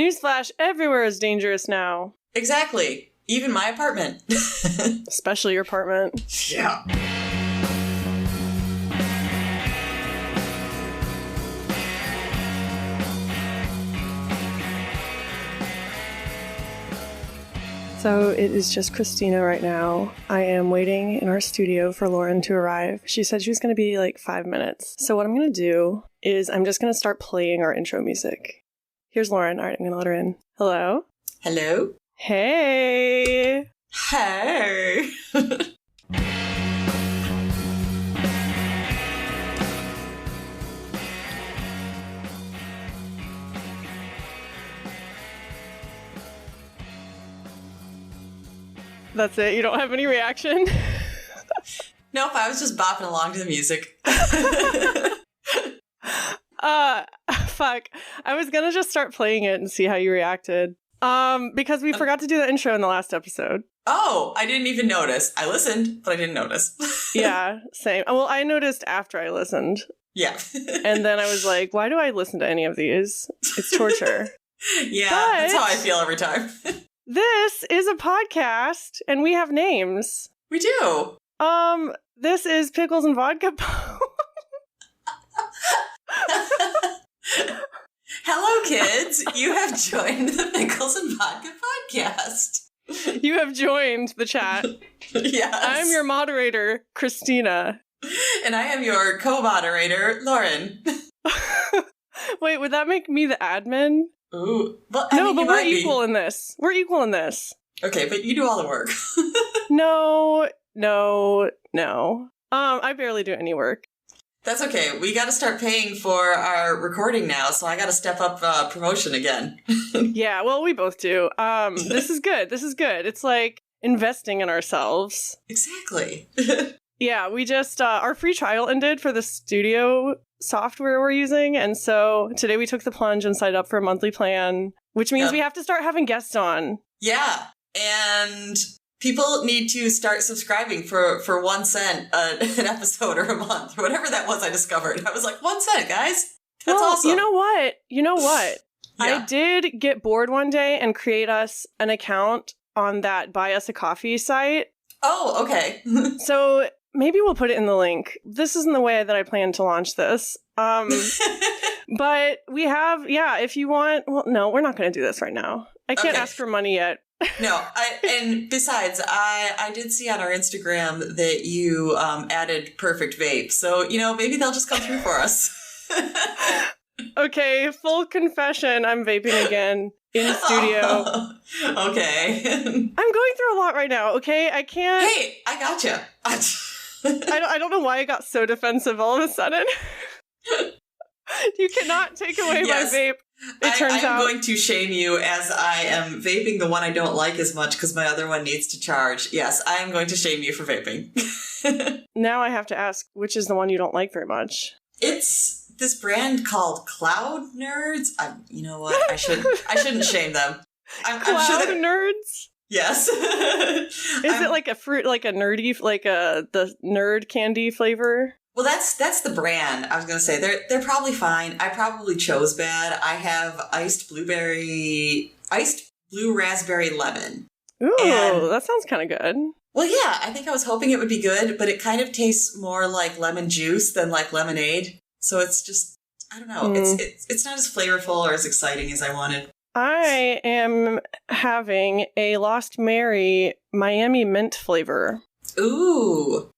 Newsflash, everywhere is dangerous now. Exactly. Even my apartment. Especially your apartment. Yeah. So it is just Christina right now. I am waiting in our studio for Lauren to arrive. She said she was going to be like 5 minutes. So what I'm going to do is I'm just going to start playing our intro music. Here's Lauren. All right, I'm going to let her in. Hello? Hello? Hey! Hey! That's it? You don't have any reaction? Nope, I was just bopping along to the music. Fuck. I was gonna just start playing it and see how you reacted. Because we forgot to do the intro in the last episode. Oh, I didn't even notice. I listened, but I didn't notice. Yeah, same. Well, I noticed after I listened. Yeah. And then I was like, why do I listen to any of these? It's torture. Yeah, But that's how I feel every time. This is a podcast, and we have names. We do. This is Pickles and Vodka. Hello, kids. You have joined the Pickles and Vodka podcast. You have joined the chat. Yes. I'm your moderator, Christina. And I am your co-moderator, Lauren. Wait, would that make me the admin? Ooh. Well, No, but we're equal in this. We're equal in this. Okay, but you do all the work. No. I barely do any work. That's okay. We got to start paying for our recording now, so I got to step up promotion again. Yeah, well, we both do. This is good. It's like investing in ourselves. Exactly. Yeah, we just, our free trial ended for the studio software we're using, and so today we took the plunge and signed up for a monthly plan, which means we have to start having guests on. Yeah, and people need to start subscribing for 1 cent an episode or a month, or whatever that was I discovered. I was like, 1 cent, guys? That's awesome. You know what? Yeah. I did get bored one day and create us an account on that Buy Us a Coffee site. Oh, okay. So maybe we'll put it in the link. This isn't the way that I plan to launch this. But we have, if you want, well, no, we're not going to do this right now. I can't ask for money yet. No, and besides, I did see on our Instagram that you added Perfect Vape. So, maybe they'll just come through for us. Okay, full confession, I'm vaping again in studio. Oh, okay. I'm going through a lot right now, okay? I can't... Hey, I gotcha. I don't know why I got so defensive all of a sudden. You cannot take away my vape. I'm going to shame you as I am vaping the one I don't like as much because my other one needs to charge. Yes, I am going to shame you for vaping. Now I have to ask, which is the one you don't like very much? It's this brand called Cloud Nerds. You know what? I shouldn't shame them. I'm sure Nerds? Yes. Is it like a fruit, like a nerdy, like the nerd candy flavor? Well, that's the brand. I was gonna say they're probably fine. I probably chose bad. I have iced blue raspberry lemon. Ooh, that sounds kind of good. Well, yeah, I think I was hoping it would be good, but it kind of tastes more like lemon juice than like lemonade. So it's just, I don't know. It's not as flavorful or as exciting as I wanted. I am having a Lost Mary Miami mint flavor. Ooh.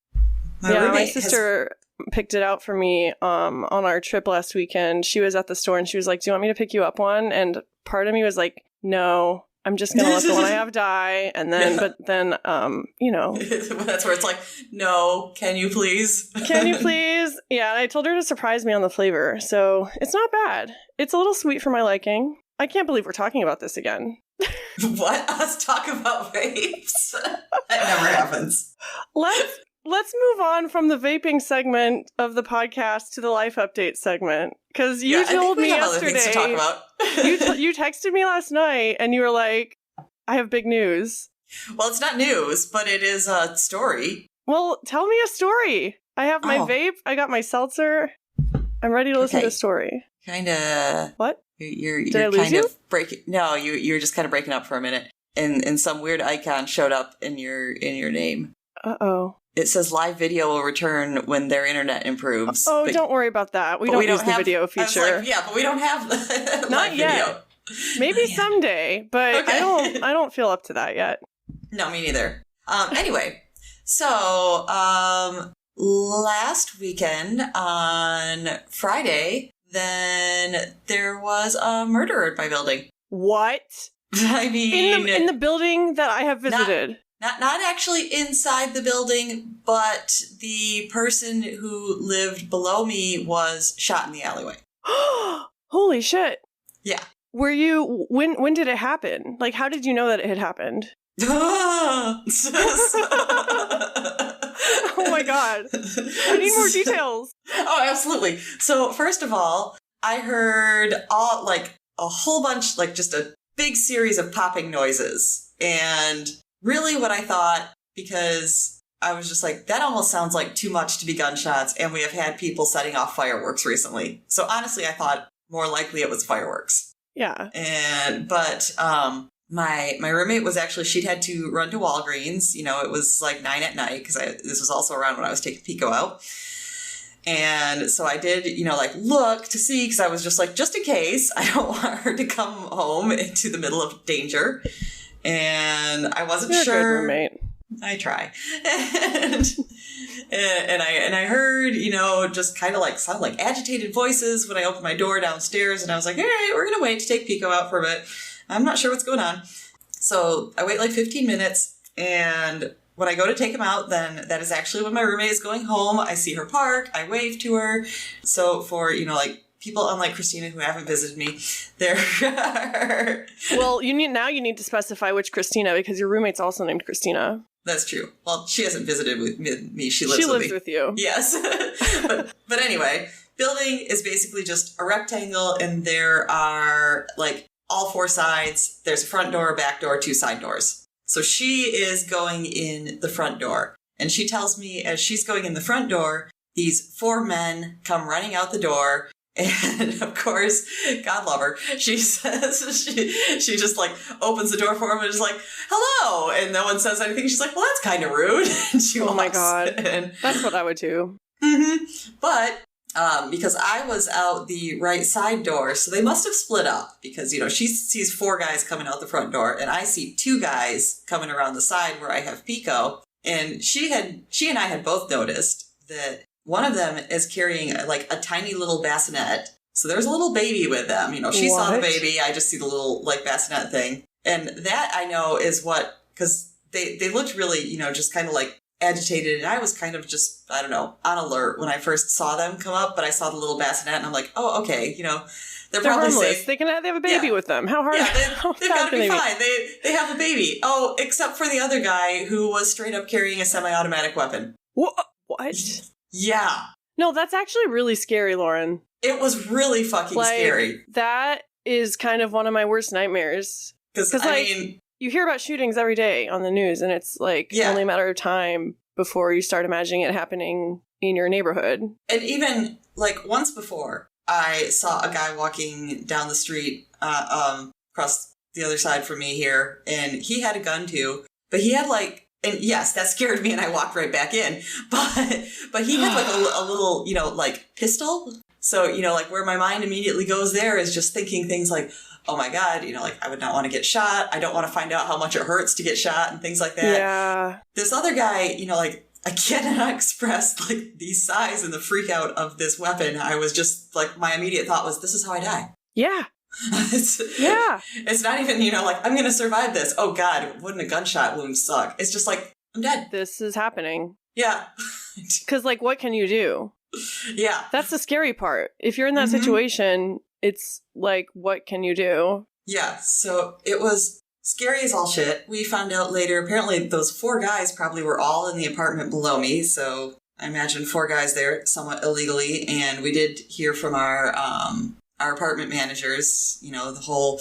My sister picked it out for me on our trip last weekend. She was at the store and she was like, do you want me to pick you up one? And part of me was like, no, I'm just going to let the one I have die. And then, but then, That's where it's like, no, can you please? Can you please? Yeah, and I told her to surprise me on the flavor. So it's not bad. It's a little sweet for my liking. I can't believe we're talking about this again. What? Us talk about vapes? That never happens. Let's move on from the vaping segment of the podcast to the life update segment. Because you told me yesterday, to talk about. you texted me last night and you were like, I have big news. Well, it's not news, but it is a story. Well, tell me a story. I have my vape. I got my seltzer. I'm ready to listen to a story. kind of... What? You're Did I lose kind you? of breaking... No, you're just kind of breaking up for a minute. And some weird icon showed up in your name. Uh-oh. It says live video will return when their internet improves. Oh, don't worry about that. We don't use the video feature. I was like, yeah, but we don't have the Not live yet. video. Maybe someday, but Okay. I don't feel up to that yet. No, me neither. Anyway, so last weekend on Friday, then there was a murder at my building. What? I mean, In the building that I have visited. Not actually inside the building, but the person who lived below me was shot in the alleyway. Holy shit. Yeah. Were you when did it happen? Like, how did you know that it had happened? Oh my god. I need more details. Oh, absolutely. So, first of all, I heard a whole bunch, just a big series of popping noises. And really what I thought, because I was just like, that almost sounds like too much to be gunshots, and we have had people setting off fireworks recently. So honestly, I thought more likely it was fireworks. Yeah. But my roommate was actually, she'd had to run to Walgreens. It was like 9 at night, because this was also around when I was taking Pico out. And so I did, look to see, because I was just like, just in case, I don't want her to come home into the middle of danger. And I wasn't You're sure. A good roommate. I try. And I heard, just kind of sound like agitated voices when I opened my door downstairs, and I was like, all right, we're going to wait to take Pico out for a bit. I'm not sure what's going on. So I wait 15 minutes, and when I go to take him out, then that is actually when my roommate is going home. I see her park. I wave to her. So for, people unlike Christina who haven't visited me, there are... Well, you need to specify which Christina, because your roommate's also named Christina. That's true. Well, she hasn't visited with me. She lives with you. Yes. but anyway, building is basically just a rectangle, and there are all four sides. There's a front door, a back door, two side doors. So she is going in the front door, and she tells me as she's going in the front door, these four men come running out the door. And of course, God love her, she says, she just opens the door for him and is like, hello. And no one says anything. She's like, well, that's kind of rude. And she walks my God. in. That's what I would do. Mm-hmm. But because I was out the right side door, so they must have split up, because, she sees four guys coming out the front door, and I see two guys coming around the side where I have Pico. And she and I had both noticed that one of them is carrying a tiny little bassinet. So there's a little baby with them. She saw the baby. I just see the little bassinet thing. And that I know is because they looked really, just kind of agitated. And I was kind of just, I don't know, on alert when I first saw them come up. But I saw the little bassinet and I'm like, oh, okay. They're probably harmless. safe. They have a baby with them. How hard? Yeah, they've got to be fine. They have a baby. Oh, except for the other guy who was straight up carrying a semi-automatic weapon. What? Yeah. No, that's actually really scary, Lauren. It was really fucking scary. That is kind of one of my worst nightmares. Because, you hear about shootings every day on the news, and it's only a matter of time before you start imagining it happening in your neighborhood. And even, once before, I saw a guy walking down the street across the other side from me here, and he had a gun too, but he had and yes, that scared me, and I walked right back in. But he had a little, pistol. So, where my mind immediately goes there is just thinking things like, oh my God, I would not want to get shot. I don't want to find out how much it hurts to get shot and things like that. Yeah. This other guy, I cannot express the size and the freak out of this weapon. I was just my immediate thought was, this is how I die. Yeah. It's not even, I'm going to survive this. Oh God, wouldn't a gunshot wound suck? It's just I'm dead. This is happening. Yeah. Because what can you do? Yeah. That's the scary part. If you're in that situation, it's what can you do? Yeah. So it was scary as all shit. We found out later, apparently those four guys probably were all in the apartment below me. So I imagine four guys there somewhat illegally. And we did hear from our apartment managers, the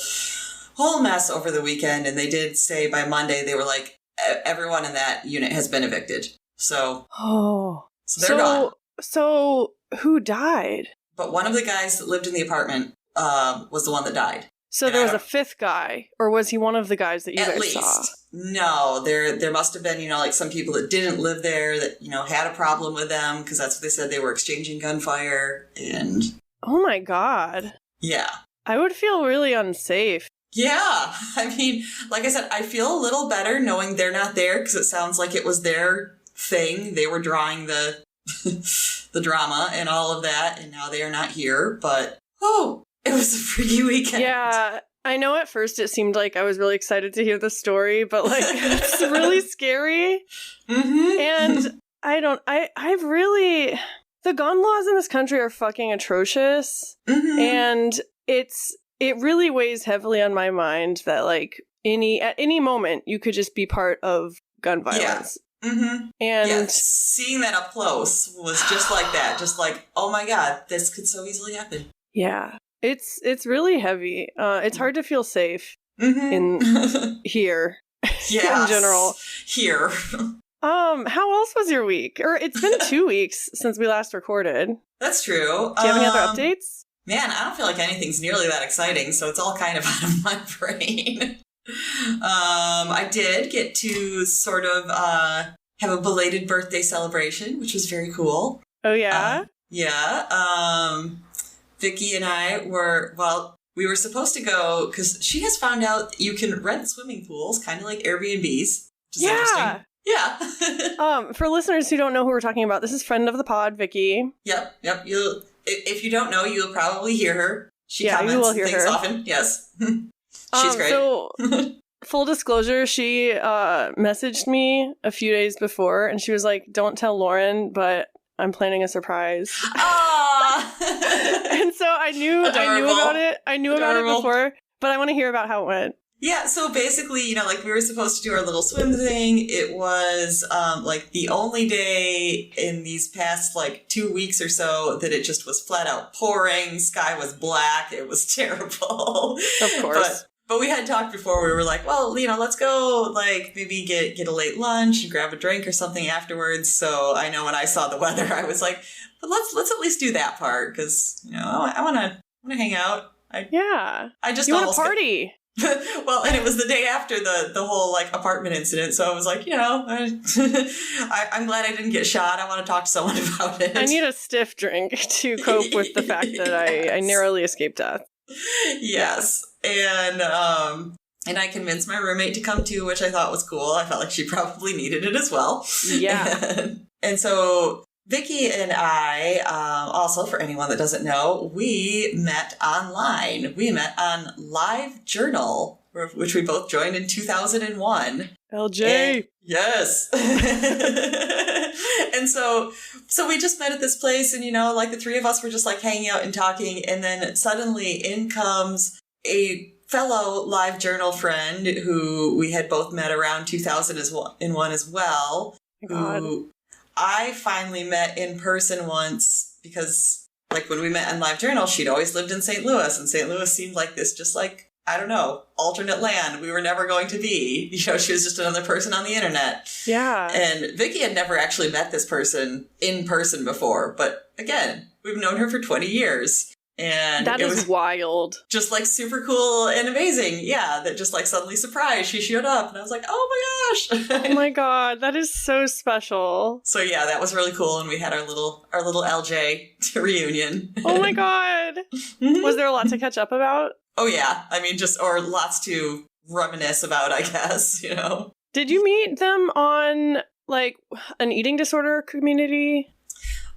whole mess over the weekend. And they did say by Monday, they were like, everyone in that unit has been evicted. So, so they're gone. So who died? but one of the guys that lived in the apartment was the one that died. So there was a fifth guy, or was he one of the guys that you guys saw? No, there must have been, like some people that didn't live there that, had a problem with them because that's what they said. They were exchanging gunfire and... Oh my God. Yeah. I would feel really unsafe. Yeah. I mean, like I said, I feel a little better knowing they're not there because it sounds like it was their thing. They were drawing the the drama and all of that, and now they are not here. But, it was a freaky weekend. Yeah. I know at first it seemed like I was really excited to hear the story, but like it's really scary. Mm-hmm. And I've really, the gun laws in this country are fucking atrocious. Mm-hmm. And it really weighs heavily on my mind that like at any moment you could just be part of gun violence. Yeah. Mm-hmm. And seeing that up close was just like that. Just like, oh my God, this could so easily happen. Yeah. It's really heavy. It's hard to feel safe in here in general. Here. How else was your week? Or it's been 2 weeks since we last recorded. That's true. Do you have any other updates? Man, I don't feel like anything's nearly that exciting, so it's all kind of out of my brain. I did get to sort of have a belated birthday celebration, which was very cool. Oh, yeah? Yeah. Vicky and I we were supposed to go because she has found out that you can rent swimming pools, kind of like Airbnbs, which is interesting. Yeah. For listeners who don't know who we're talking about, this is friend of the pod, Vicky. Yep. If you don't know, you'll probably hear her. She comments you will hear things her often. Yes. She's great. So, full disclosure, she messaged me a few days before, and she was like, "Don't tell Lauren, but I'm planning a surprise." And so I knew about it. I knew about it before, but I want to hear about how it went. Yeah, so basically, like we were supposed to do our little swim thing. It was like the only day in these past like 2 weeks or so that it just was flat out pouring. Sky was black. It was terrible. Of course. But we had talked before. We were like, well, let's go, like, maybe get a late lunch and grab a drink or something afterwards. So I know when I saw the weather, I was like, but let's at least do that part because I want to hang out. I just you want to party. Well, and it was the day after the whole like apartment incident, so I was like, I'm glad I didn't get shot. I want to talk to someone about it. I need a stiff drink to cope with the fact that I narrowly escaped death. Yes. And I convinced my roommate to come too, which I thought was cool. I felt like she probably needed it as well. Yeah. And so Vicky and I, also for anyone that doesn't know, we met online. We met on LiveJournal, which we both joined in 2001. LJ. And, yes. And so we just met at this place and, like the three of us were just like hanging out and talking. And then suddenly in comes a fellow LiveJournal friend who we had both met around 2001 as well. Who I finally met in person once because like when we met on LiveJournal, she'd always lived in St. Louis and St. Louis seemed like this just like, I don't know, alternate land we were never going to be. She was just another person on the internet. Yeah. And Vicky had never actually met this person in person before. But again, we've known her for 20 years. And that is wild. Just like super cool and amazing. Yeah. That just like suddenly surprised. She showed up and I was like, oh my gosh. Oh my God. That is so special. So yeah, that was really cool. And we had our little LJ reunion. Oh my God. Was there a lot to catch up about? Oh yeah. I mean, or lots to reminisce about, I guess, Did you meet them on like an eating disorder community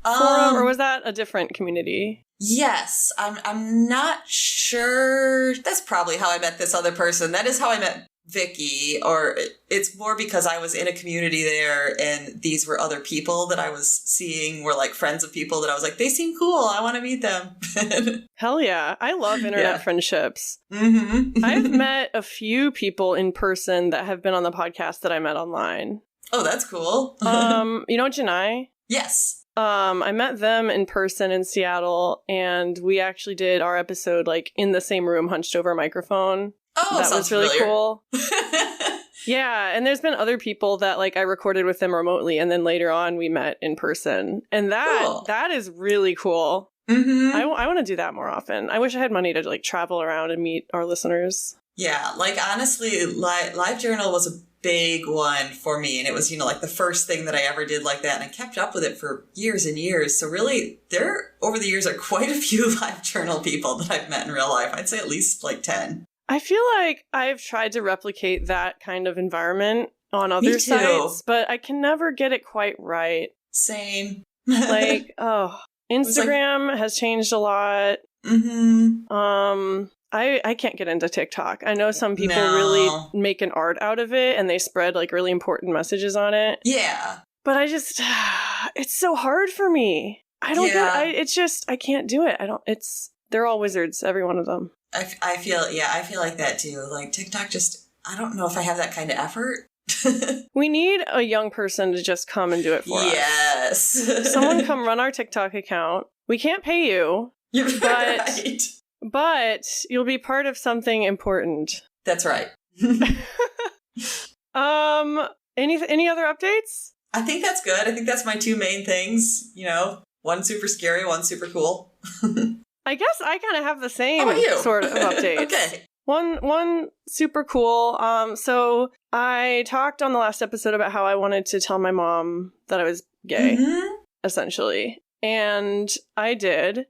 forum, or was that a different community? Yes, I'm not sure. That's probably how I met this other person. That is how I met Vicky, or it's more because I was in a community there and these were other people that I was seeing were like friends of people that I was like, they seem cool. I want to meet them. Hell yeah. I love internet friendships. Mm-hmm. I've met a few people in person that have been on the podcast that I met online. Oh, that's cool. You know Janai? Yes. I met them in person in Seattle, and we actually did our episode like in the same room, hunched over a microphone. Oh, that was really cool. Yeah, and there's been other people that like I recorded with them remotely, and then later on we met in person, and that is really cool. Mm-hmm. I want to do that more often. I wish I had money to like travel around and meet our listeners. Yeah, like honestly, Live Journal was a big one for me. And it was, like the first thing that I ever did like that. And I kept up with it for years and years. So really, there over the years are quite a few Live Journal people that I've met in real life. I'd say at least like 10. I feel like I've tried to replicate that kind of environment on other sites, but I can never get it quite right. Same. Like, Instagram has changed a lot. Mm-hmm. I can't get into TikTok. I know some people really make an art out of it and they spread like really important messages on it. Yeah. But it's so hard for me. I don't I can't do it. They're all wizards, every one of them. I feel like that too. Like TikTok I don't know if I have that kind of effort. We need a young person to just come and do it for us. Yes. Someone come run our TikTok account. We can't pay you. You're right. But you'll be part of something important. That's right. Any other updates? I think that's good. I think that's my two main things. One super scary, one super cool. I guess I kind of have the same sort of updates. Okay. One super cool. So I talked on the last episode about how I wanted to tell my mom that I was gay, essentially. And I did.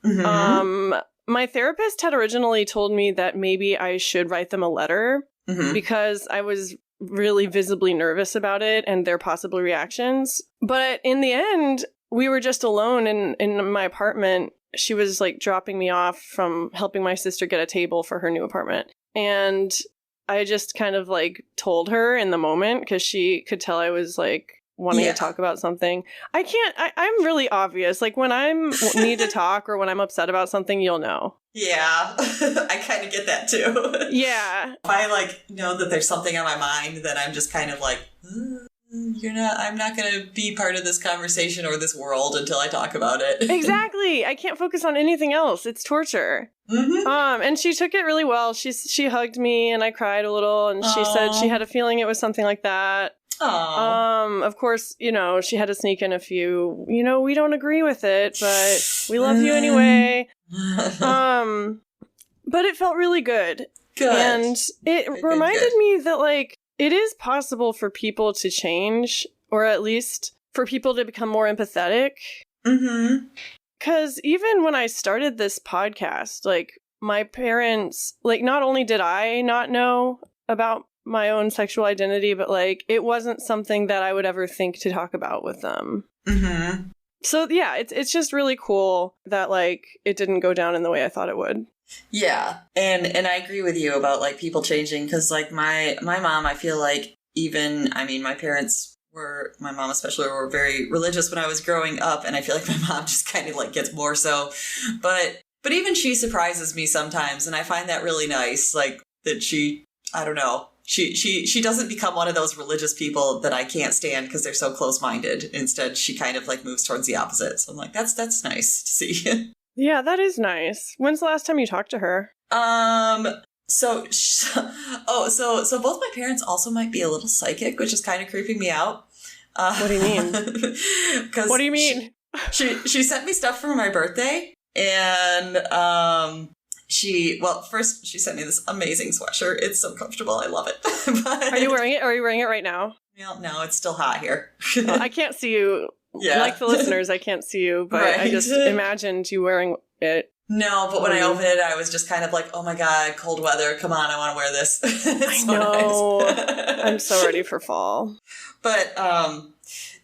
Mm-hmm. My therapist had originally told me that maybe I should write them a letter because I was really visibly nervous about it and their possible reactions. But in the end, we were just alone in my apartment. She was like dropping me off from helping my sister get a table for her new apartment. And I just kind of like told her in the moment because she could tell I was like wanting to talk about something. I'm really obvious. Like when I need to talk or when I'm upset about something, you'll know. Yeah. I kind of get that too. Yeah. If I know that there's something on my mind, then I'm just kind of like, I'm not going to be part of this conversation or this world until I talk about it. Exactly. I can't focus on anything else. It's torture. Mm-hmm. And she took it really well. She hugged me and I cried a little and she said she had a feeling it was something like that. Of course, she had to sneak in a few, we don't agree with it, but we love you anyway. But it felt really good. Good. And it reminded me that, it is possible for people to change, or at least for people to become more empathetic. Mm-hmm. Because even when I started this podcast, my parents, not only did I not know about my own sexual identity, but it wasn't something that I would ever think to talk about with them. Mm-hmm. So yeah, it's just really cool that it didn't go down in the way I thought it would. Yeah, and I agree with you about people changing because my mom, I feel my parents my mom especially were very religious when I was growing up, and I feel like my mom just kind of gets more so, but even she surprises me sometimes, and I find that really nice, that she, I don't know. She doesn't become one of those religious people that I can't stand because they're so close-minded. Instead, she kind of moves towards the opposite. So I'm like, that's nice to see. Yeah, that is nice. When's the last time you talked to her? So both my parents also might be a little psychic, which is kind of creeping me out. What do you mean? What do you mean? She sent me stuff for my birthday, and first she sent me this amazing sweatshirt. It's so comfortable. I love it. But, are you wearing it? Are you wearing it right now? Well, no, it's still hot here. I can't see you. Yeah. Like the listeners, I can't see you, but right. I just imagined you wearing it. No, but when I opened it, I was just kind of like, oh my God, cold weather. Come on, I want to wear this. I know. Nice. I'm so ready for fall. But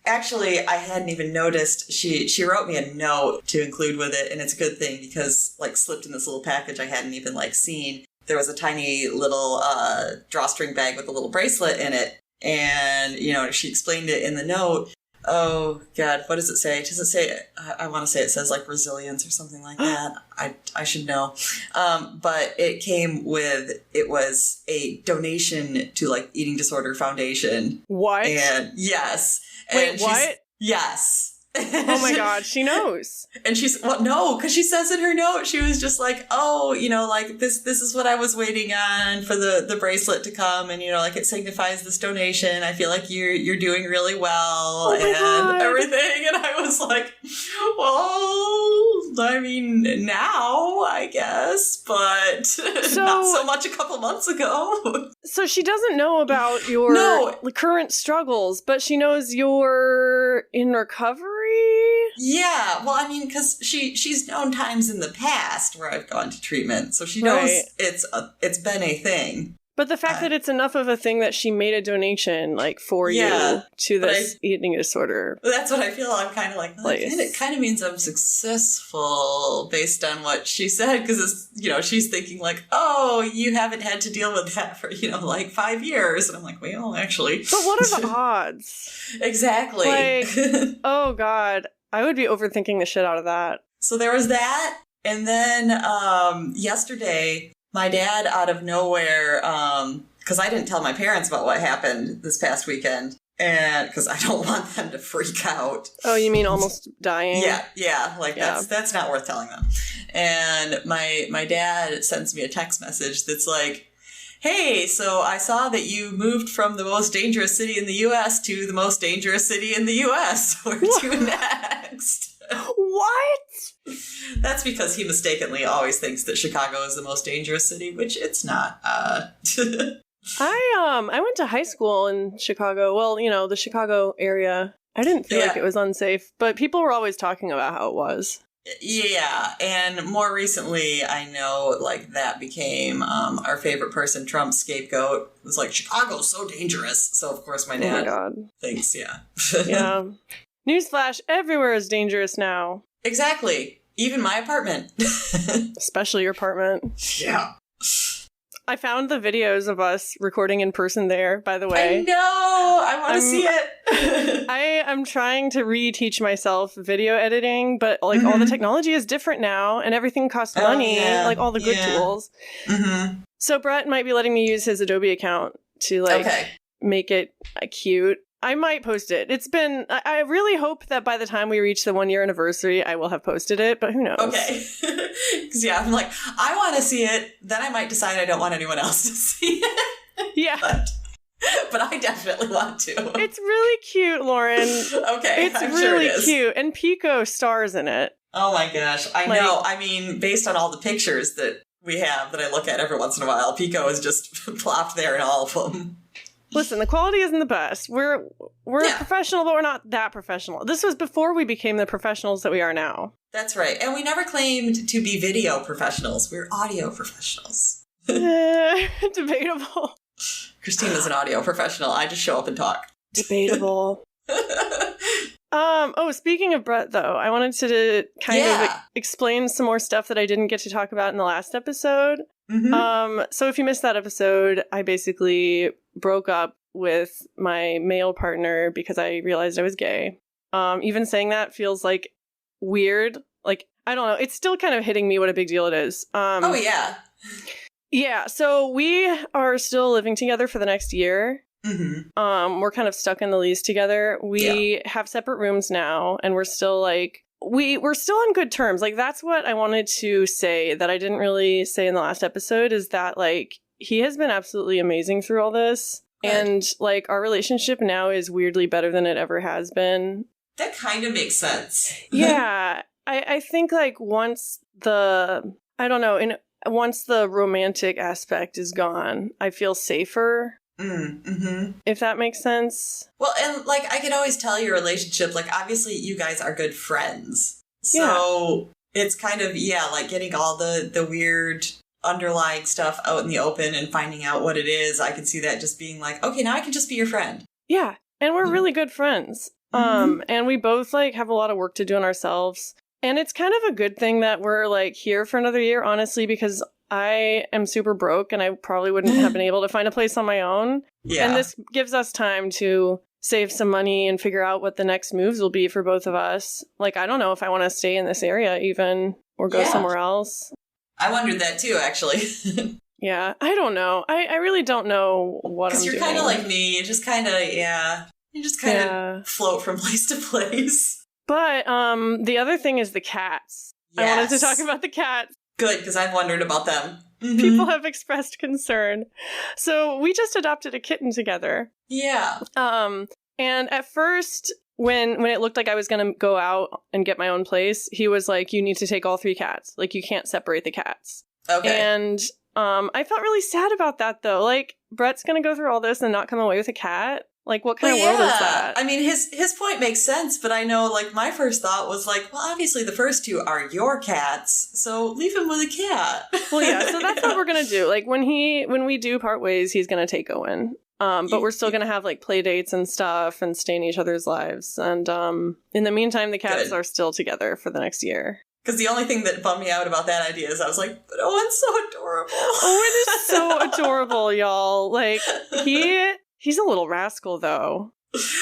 actually, I hadn't even noticed. She wrote me a note to include with it, and it's a good thing because slipped in this little package I hadn't even seen. There was a tiny little drawstring bag with a little bracelet in it, and she explained it in the note. Oh God, what does it say? Does it say? I want to say it says resilience or something like that. I should know. But it was a donation to Eating Disorder Foundation. What? And yes. Wait, what? Yes. Oh my God, she knows. And she's, well, no, because she says in her note, she was just like, oh, like this is what I was waiting on for the bracelet to come. And, like it signifies this donation. I feel like you're doing really well and God. everything. And I was like, well, I mean, now, I guess, but not so much a couple months ago. So she doesn't know about your current struggles, but she knows you're in recovery? Yeah, well, I mean, because she's known times in the past where I've gone to treatment, so she knows it's been a thing. But the fact that it's enough of a thing that she made a donation, like, for you to this eating disorder. That's what I feel. I'm kind of like, well, it kind of means I'm successful based on what she said, because it's, she's thinking like, oh, you haven't had to deal with that for, like 5 years. And I'm like, well, actually. But what are the odds? Exactly. Like, oh God, I would be overthinking the shit out of that. So there was that. And then yesterday, my dad, out of nowhere, because I didn't tell my parents about what happened this past weekend, and because I don't want them to freak out. Oh, you mean almost dying? Yeah. That's not worth telling them. And my dad sends me a text message that's like, hey, so I saw that you moved from the most dangerous city in the U.S. to the most dangerous city in the U.S. Where to next? What? That's because he mistakenly always thinks that Chicago is the most dangerous city, which it's not. I went to high school in Chicago. Well, the Chicago area. I didn't feel like it was unsafe, but people were always talking about how it was. Yeah, and more recently, I know, like, that became our favorite person, Trump's scapegoat. It was like, Chicago's so dangerous. So, of course, my dad thinks, yeah. Newsflash, everywhere is dangerous now. Exactly. Even my apartment. Especially your apartment. Yeah. I found the videos of us recording in person there, by the way. I know! I want to see it! I am trying to reteach myself video editing, but all the technology is different now, and everything costs money, like all the good tools. Mm-hmm. So Brett might be letting me use his Adobe account to make it cute. I might post it. I really hope that by the time we reach the 1 year anniversary, I will have posted it, but who knows? Okay. Because, I'm like, I want to see it. Then I might decide I don't want anyone else to see it. Yeah. But I definitely want to. It's really cute, Lauren. Okay. It's really cute. And Pico stars in it. Oh my gosh. I know. I mean, based on all the pictures that we have that I look at every once in a while, Pico is just plopped there in all of them. Listen, the quality isn't the best. We're professional, but we're not that professional. This was before we became the professionals that we are now. That's right. And we never claimed to be video professionals. We're audio professionals. Debatable. Christina's an audio professional. I just show up and talk. Debatable. Speaking of Brett, though, I wanted to kind of explain some more stuff that I didn't get to talk about in the last episode. Mm-hmm. So if you missed that episode, I basically broke up with my male partner because I realized I was gay. Even saying that feels like weird. Like, I don't know. It's still kind of hitting me what a big deal it is. Yeah. So we are still living together for the next year. Mm-hmm. We're kind of stuck in the lease together. We have separate rooms now, and we're still like, we're still on good terms. Like, that's what I wanted to say that I didn't really say in the last episode, is that, like, he has been absolutely amazing through all this. Good. And, like, our relationship now is weirdly better than it ever has been. That kind of makes sense. Yeah. I think, like, once the romantic aspect is gone, I feel safer. Mm-hmm. If that makes sense. Well, and like, I can always tell your relationship, like, obviously you guys are good friends. So it's kind of, like, getting all the weird underlying stuff out in the open and finding out what it is. I can see that just being like, okay, now I can just be your friend. Yeah. And we're really good friends. And we both, like, have a lot of work to do on ourselves. And it's kind of a good thing that we're, like, here for another year, honestly, because I am super broke and I probably wouldn't have been able to find a place on my own. Yeah. And this gives us time to save some money and figure out what the next moves will be for both of us. Like, I don't know if I want to stay in this area even or go somewhere else. I wondered that too, actually. Yeah, I don't know. I really don't know what I'm doing. Because you're kind of like me. You just kind of, float from place to place. But the other thing is the cats. Yes. I wanted to talk about the cats. Good, because I've wondered about them. Mm-hmm. People have expressed concern. So we just adopted a kitten together. Yeah. And at first, when it looked like I was going to go out and get my own place, he was like, you need to take all 3 cats. Like, you can't separate the cats. Okay. And I felt really sad about that, though. Like, Brett's going to go through all this and not come away with a cat? Like, what kind of world is that? I mean, his point makes sense, but I know, like, my first thought was like, well, obviously the first 2 are your cats, so leave him with a cat. Well, yeah, so that's what we're going to do. Like, when we do part ways, he's going to take Owen. But we're still going to have, like, play dates and stuff and stay in each other's lives. And in the meantime, the cats are still together for the next year. Because the only thing that bummed me out about that idea is I was like, but Owen's so adorable. Owen is so adorable, y'all. Like, he's a little rascal, though.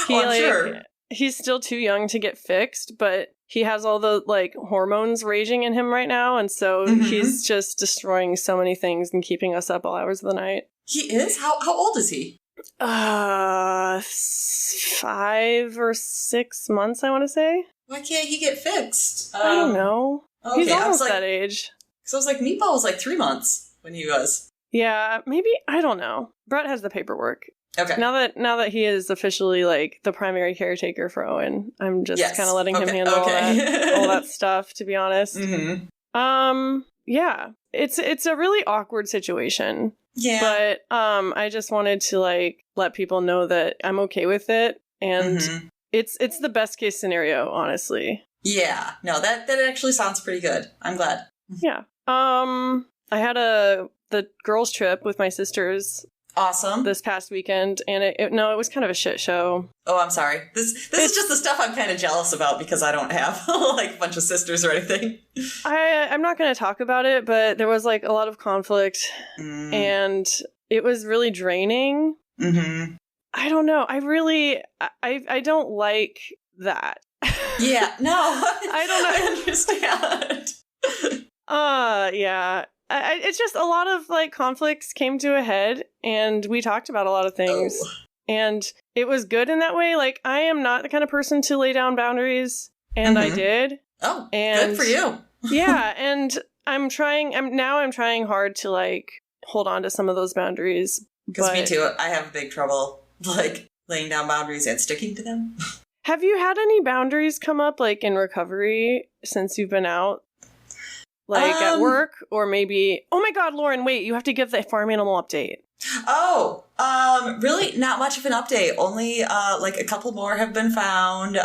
I'm sure. He's still too young to get fixed, but he has all the, like, hormones raging in him right now, and so he's just destroying so many things and keeping us up all hours of the night. He is? How old is he? 5 or 6 months, I want to say. Why can't he get fixed? I don't know. Okay, he's almost that age. Because I was like, Meatball was like 3 months when he was. Yeah, maybe, I don't know. Brett has the paperwork. Okay. Now that he is officially, like, the primary caretaker for Owen, I'm just kind of letting him handle all that stuff, to be honest. Mm-hmm. Yeah. It's a really awkward situation. Yeah. But I just wanted to, like, let people know that I'm okay with it, and it's the best case scenario, honestly. Yeah. No, that actually sounds pretty good. I'm glad. Yeah. I had the girls' trip with my sisters. Awesome. This past weekend, and it was kind of a shit show. Oh, I'm sorry. This is just the stuff I'm kind of jealous about because I don't have like a bunch of sisters or anything. I'm not going to talk about it, but there was like a lot of conflict, and it was really draining. Mm-hmm. I don't know. I don't like that. Yeah. No. I don't know. I understand. Yeah. It's just a lot of, like, conflicts came to a head, and we talked about a lot of things. And it was good in that way. Like, I am not the kind of person to lay down boundaries, and I did. Oh, good for you. Yeah, and I'm trying hard to, like, hold on to some of those boundaries. Because me too. I have big trouble, like, laying down boundaries and sticking to them. Have you had any boundaries come up, like, in recovery since you've been out? Like, at work, or maybe... Oh my god, Lauren, wait, you have to give the farm animal update. Oh, really not much of an update. Only, like, a couple more have been found.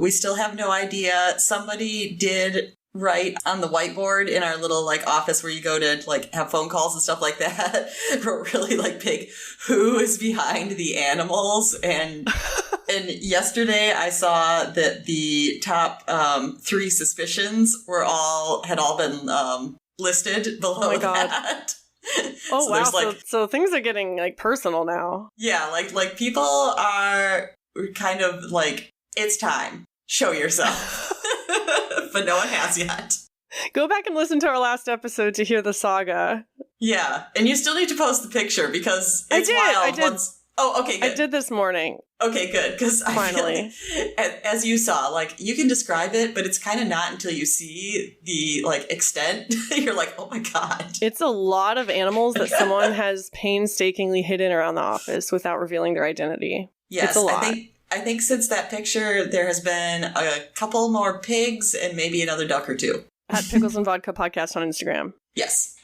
We still have no idea. Somebody did write on the whiteboard in our little, like, office where you go to, like, have phone calls and stuff like that, wrote really, like, big, who is behind the animals? And yesterday I saw that the top 3 suspicions had all been listed below that. Oh, so wow. So things are getting, like, personal now. Yeah, like people are kind of like, it's time. Show yourself. But no one has yet. Go back and listen to our last episode to hear the saga. Yeah, and you still need to post the picture because it's wild. I did. Oh, okay, good. I did this morning. Okay, good, because finally, as you saw, like, you can describe it, but it's kind of not until you see the, like, extent. You're like, oh my god. It's a lot of animals that someone has painstakingly hidden around the office without revealing their identity. Yes, it's a lot. I think since that picture, there has been a couple more pigs and maybe another duck or 2. At Pickles and Vodka podcast on Instagram. Yes.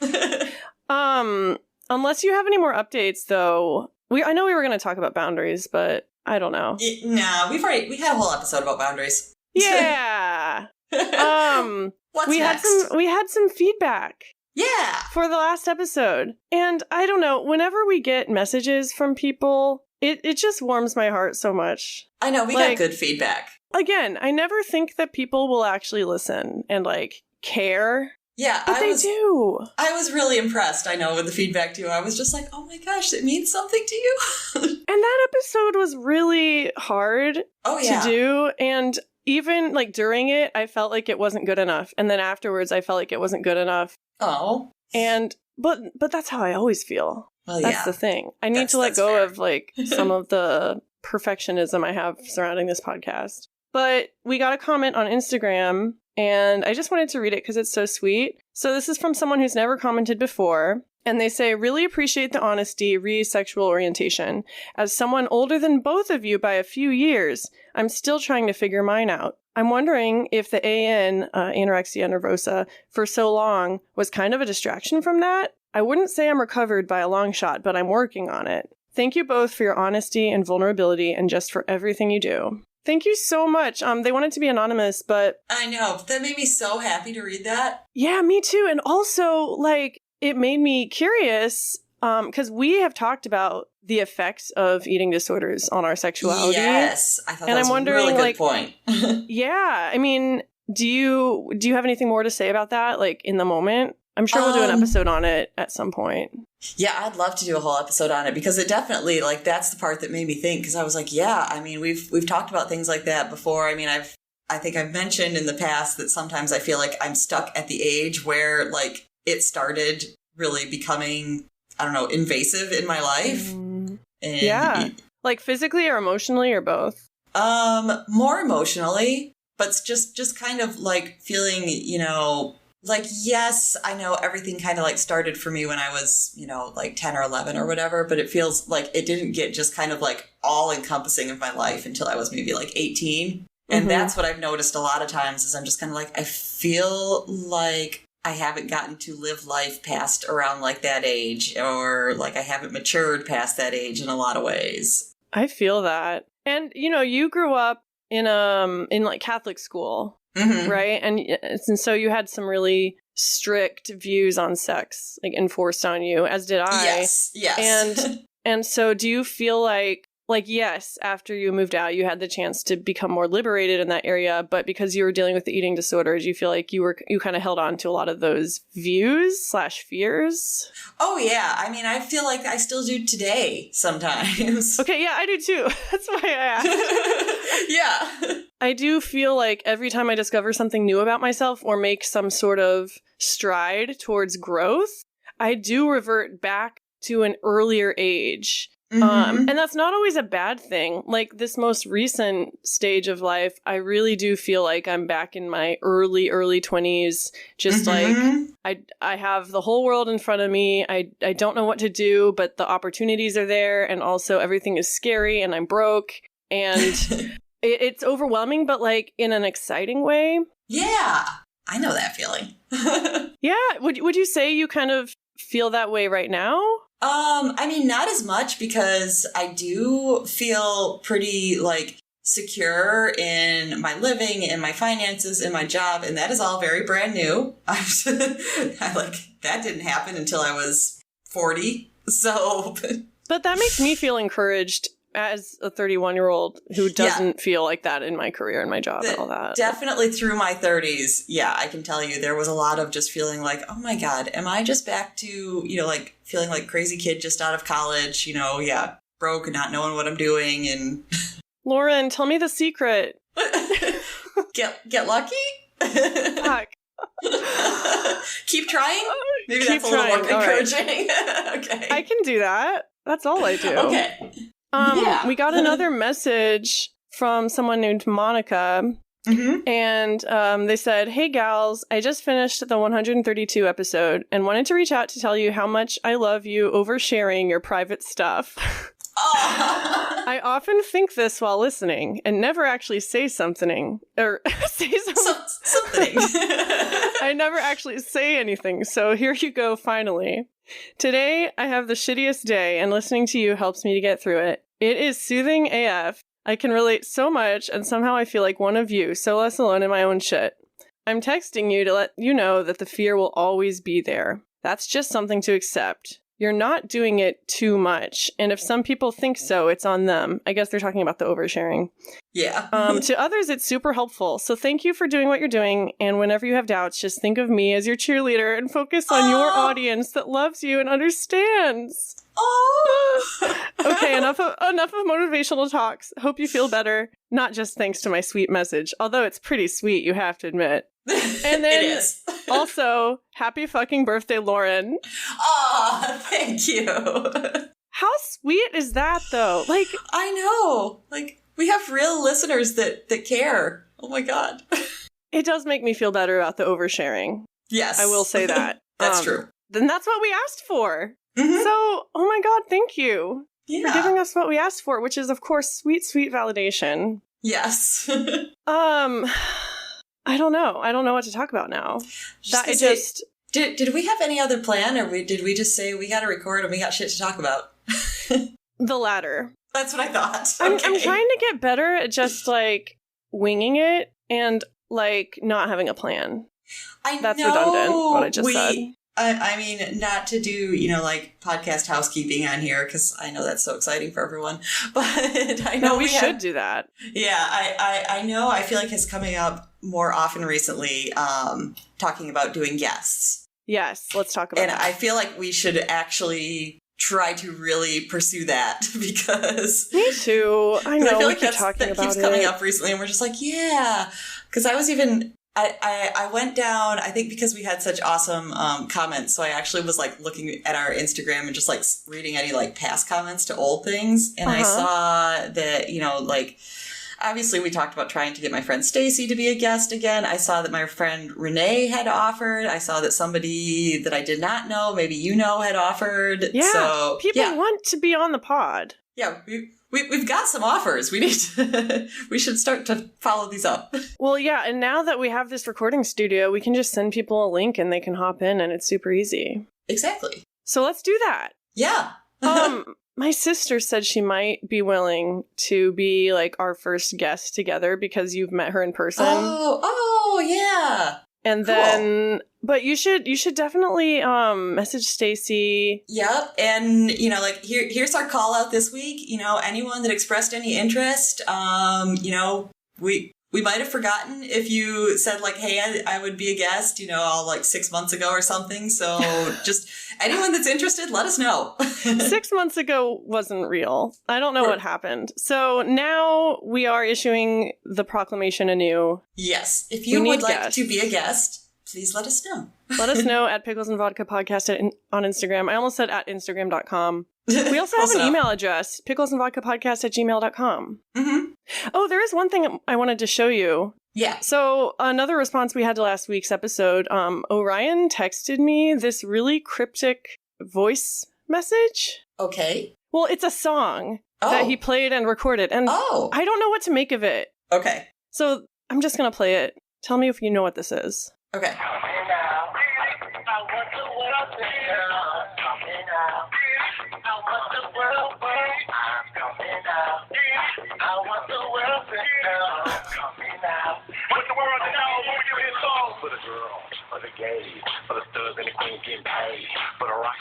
Unless you have any more updates, though, I know we were going to talk about boundaries, but I don't know. Nah, we had a whole episode about boundaries. Yeah. What's next? We had some feedback. Yeah. For the last episode. And I don't know, whenever we get messages from people, it just warms my heart so much. I know, we got good feedback. Again, I never think that people will actually listen and, like, care. Yeah, but they do. I was really impressed, I know, with the feedback too. I was just like, oh my gosh, it means something to you. And that episode was really hard to do. And even, like, during it, I felt like it wasn't good enough. And then afterwards, I felt like it wasn't good enough. Oh. And, but that's how I always feel. Well, that's the thing. I need to let go of, like, some of the perfectionism I have surrounding this podcast. But we got a comment on Instagram, and I just wanted to read it because it's so sweet. So this is from someone who's never commented before. And they say, really appreciate the honesty re sexual orientation. As someone older than both of you by a few years, I'm still trying to figure mine out. I'm wondering if the anorexia nervosa, for so long was kind of a distraction from that. I wouldn't say I'm recovered by a long shot, but I'm working on it. Thank you both for your honesty and vulnerability and just for everything you do. Thank you so much. They wanted to be anonymous, but... I know. That made me so happy to read that. Yeah, me too. And also, like... It made me curious because we have talked about the effects of eating disorders on our sexuality. Yes, I thought that was a really good point. Yeah, I mean, do you have anything more to say about that, like in the moment? I'm sure we'll do an episode on it at some point. Yeah, I'd love to do a whole episode on it because it definitely, like, that's the part that made me think because I was like, yeah, I mean, we've talked about things like that before. I mean, I think I've mentioned in the past that sometimes I feel like I'm stuck at the age where, like, it started really becoming, I don't know, invasive in my life. And yeah. Like physically or emotionally or both? More emotionally, but just kind of like feeling, you know, like, yes, I know everything kind of like started for me when I was, you know, like 10 or 11 or whatever, but it feels like it didn't get just kind of like all encompassing of my life until I was maybe like 18. And that's what I've noticed a lot of times is I'm just kind of like, I feel like I haven't gotten to live life past around like that age, or like I haven't matured past that age in a lot of ways. I feel that. And, you know, you grew up in like Catholic school, right? And so you had some really strict views on sex, like enforced on you, as did I. Yes. And so do you feel like, yes, after you moved out, you had the chance to become more liberated in that area, but because you were dealing with the eating disorders, you feel like you kind of held on to a lot of those views / fears? Oh, yeah. I mean, I feel like I still do today sometimes. Okay, yeah, I do too. That's why I asked. Yeah. I do feel like every time I discover something new about myself or make some sort of stride towards growth, I do revert back to an earlier age. And that's not always a bad thing. Like this most recent stage of life, I really do feel like I'm back in my early 20s. Just like I have the whole world in front of me. I don't know what to do, but the opportunities are there. And also everything is scary and I'm broke and it's overwhelming, but like in an exciting way. Yeah, I know that feeling. Yeah. Would you say you kind of feel that way right now? I mean, not as much because I do feel pretty like secure in my living, in my finances, in my job, and that is all very brand new. I like that didn't happen until I was 40. So, but that makes me feel encouraged as a 31-year-old who doesn't feel like that in my career and my job and all that. Definitely through my 30s, yeah, I can tell you there was a lot of just feeling like, oh my God, am I just back to, you know, like feeling like crazy kid just out of college, you know, broke and not knowing what I'm doing. And Lauren, tell me the secret. Get lucky? Fuck. Keep trying? Maybe Keep that's a little more encouraging. Right. Okay. I can do that. That's all I do. Okay. We got another message from someone named Monica, and they said, "Hey gals, I just finished the 132 episode and wanted to reach out to tell you how much I love you oversharing your private stuff." I often think this while listening and never actually say something or say something. I never actually say anything, so here you go finally. Today, I have the shittiest day, and listening to you helps me to get through it. It is soothing AF. I can relate so much, and somehow I feel like one of you, so less alone in my own shit. I'm texting you to let you know that the fear will always be there. That's just something to accept. You're not doing it too much, and if some people think so, it's on them. I guess they're talking about the oversharing. Yeah. To others, it's super helpful, so thank you for doing what you're doing, and whenever you have doubts, just think of me as your cheerleader and focus on your audience that loves you and understands. Oh. Okay, enough of motivational talks. Hope you feel better. Not just thanks to my sweet message, although it's pretty sweet, you have to admit. And then it is. Also, happy fucking birthday, Lauren. Aw, thank you. How sweet is that, though? Like, I know. Like, We have real listeners that care. Oh my God. It does make me feel better about the oversharing. Yes. I will say that. That's true. Then that's what we asked for. Mm-hmm. So, oh my God, thank you Yeah. for giving us what we asked for, which is, of course, sweet, sweet validation. Yes. I don't know. I don't know what to talk about now. Did we have any other plan, or did we just say we got to record and we got shit to talk about? The latter. That's what I thought. I'm Okay. trying to get better at just, like, winging it and, like, not having a plan. That's redundant, what I just said. I mean, not to do, like, podcast housekeeping on here, because I know that's so exciting for everyone. But I know we should do that. Yeah, I know. I feel like it's coming up more often recently, talking about doing guests. Yes, let's talk about that. And I feel like we should actually try to really pursue that, because... Me too. I know, I feel we like keep talking that about keeps it. coming up recently, and we're just like, yeah. Because I was even... I went down, I think because we had such awesome comments, so I actually was, like, looking at our Instagram and just, like, reading any, like, past comments to old things, and I saw that, like... Obviously, we talked about trying to get my friend Stacy to be a guest again. I saw that my friend Renee had offered. I saw that somebody that I did not know, maybe had offered. Yeah, so, people want to be on the pod. Yeah, we've got some offers. We need to, we should start to follow these up. Well, yeah, and now that we have this recording studio, we can just send people a link and they can hop in, and it's super easy. Exactly. So let's do that. Yeah. My sister said she might be willing to be, like, our first guest together because you've met her in person. Oh, yeah. And then, but you should definitely message Stacy. Yep. And, like, here's our call out this week. Anyone that expressed any interest, we might have forgotten if you said, like, hey, I would be a guest, all, like, 6 months ago or something. So just anyone that's interested, let us know. 6 months ago wasn't real. I don't know what happened. So now we are issuing the proclamation anew. Yes. If you would like to be a guest, please let us know. Let us know at Pickles and Vodka Podcast on Instagram. I almost said at Instagram.com. We also have an email address, picklesandvodkapodcast@gmail.com. Mm-hmm. Oh, there is one thing I wanted to show you. Yeah. So another response we had to last week's episode, Orion texted me this really cryptic voice message. Okay. Well, it's a song that he played and recorded, and I don't know what to make of it. Okay. So I'm just going to play it. Tell me if you know what this is. Okay.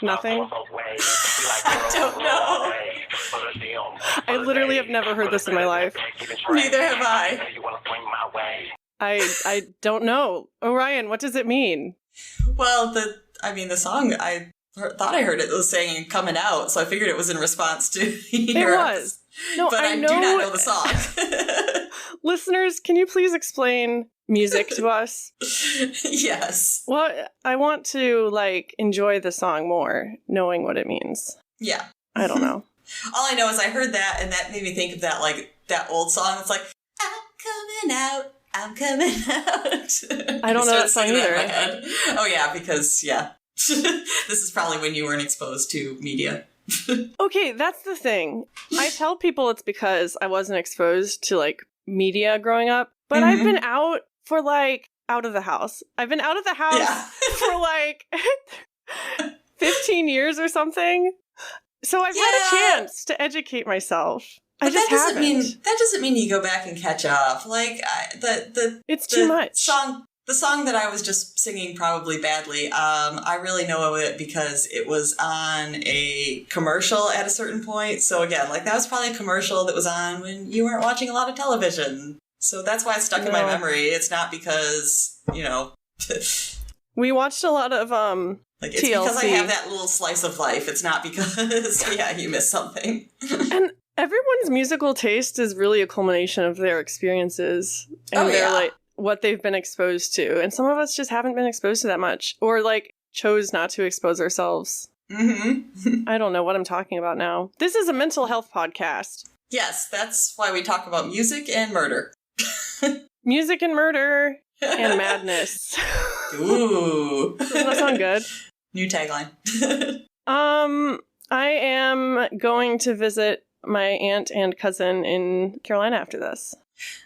Nothing? I don't know. I literally have never heard this in my life. Neither have I. I don't know. Orion, what does it mean? Well, the song, I thought I heard it was saying coming out, so I figured it was in response to It was. No, but I do not know the song. Listeners, can you please explain music to us? Yes. Well, I want to, like, enjoy the song more, knowing what it means. Yeah. I don't know. All I know is I heard that, and that made me think of that, like, that old song that's like, I'm coming out. I don't know that song either. Oh, yeah, because, this is probably when you weren't exposed to media. Okay, that's the thing. I tell people it's because I wasn't exposed to, like, media growing up, but I've been out for, like, out of the house. I've been out of the house for, like, 15 years or something. So I've had a chance to educate myself. But that doesn't mean you go back and catch up. Like, it's too much. The song that I was just singing probably badly, I really know it because it was on a commercial at a certain point. So again, like, that was probably a commercial that was on when you weren't watching a lot of television. So that's why it's stuck in my memory. It's not because, we watched a lot of like, it's TLC. because I have that little slice of life. It's not because, you missed something. And everyone's musical taste is really a culmination of their experiences and like, what they've been exposed to. And some of us just haven't been exposed to that much, or, like, chose not to expose ourselves. Mm-hmm. I don't know what I'm talking about now. This is a mental health podcast. Yes, that's why we talk about music and murder. Music and murder and madness. Ooh. Doesn't that sound good? New tagline. I am going to visit my aunt and cousin in Carolina after this.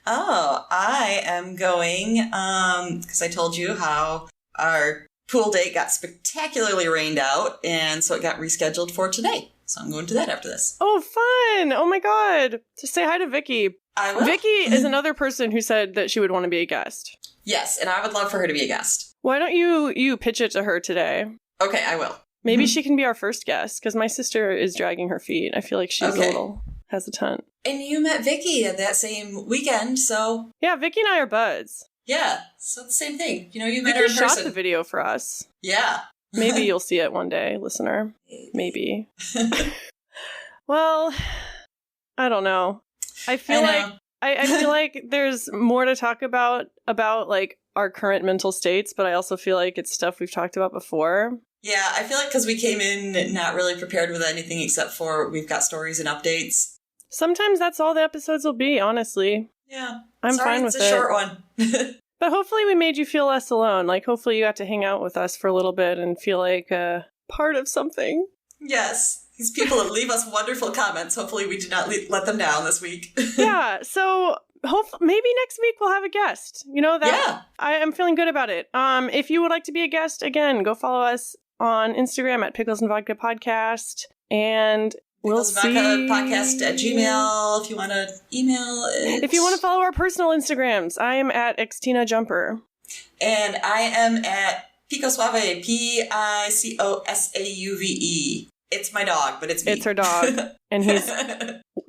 Oh, I am going, because I told you how our pool date got spectacularly rained out, and so it got rescheduled for today. So I'm going to that after this. Oh, fun! Oh my god! Just say hi to Vicky. I will. Vicky is another person who said that she would want to be a guest. Yes, and I would love for her to be a guest. Why don't you pitch it to her today? Okay, I will. Maybe she can be our first guest, because my sister is dragging her feet. I feel like she's a little hesitant. And you met Vicky at that same weekend, so... Yeah, Vicky and I are buds. Yeah, so the same thing. You know, you met her Vicky in person. shot the video for us. Yeah. Maybe you'll see it one day, listener. Maybe. Well, I don't know. I feel like there's more to talk about like our current mental states, but I also feel like it's stuff we've talked about before. Yeah, I feel like because we came in not really prepared with anything except for we've got stories and updates. Sometimes that's all the episodes will be, honestly. Yeah. I'm fine with it. It's a short one. But hopefully we made you feel less alone. Like, hopefully you got to hang out with us for a little bit and feel like part of something. Yes. These people that leave us wonderful comments. Hopefully we did not let them down this week. Yeah, so maybe next week we'll have a guest. You know, that I am feeling good about it. If you would like to be a guest, again, go follow us on Instagram at Pickles and Vodka Podcast. And we'll see. Pickles and Vodka Podcast at Gmail if you want to email it. If you want to follow our personal Instagrams, I am at XtinaJumper. And I am at Pico Suave, Picosauve. It's my dog, but it's me. It's her dog. And he's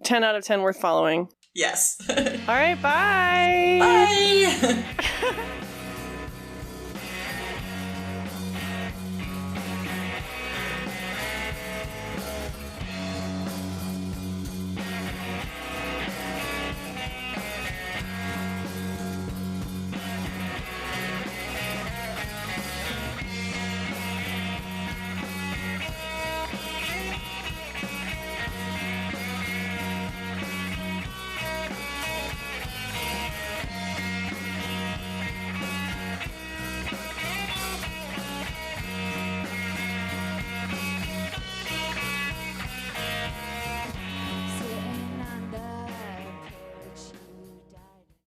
10 out of 10 worth following. Yes. All right, bye. Bye.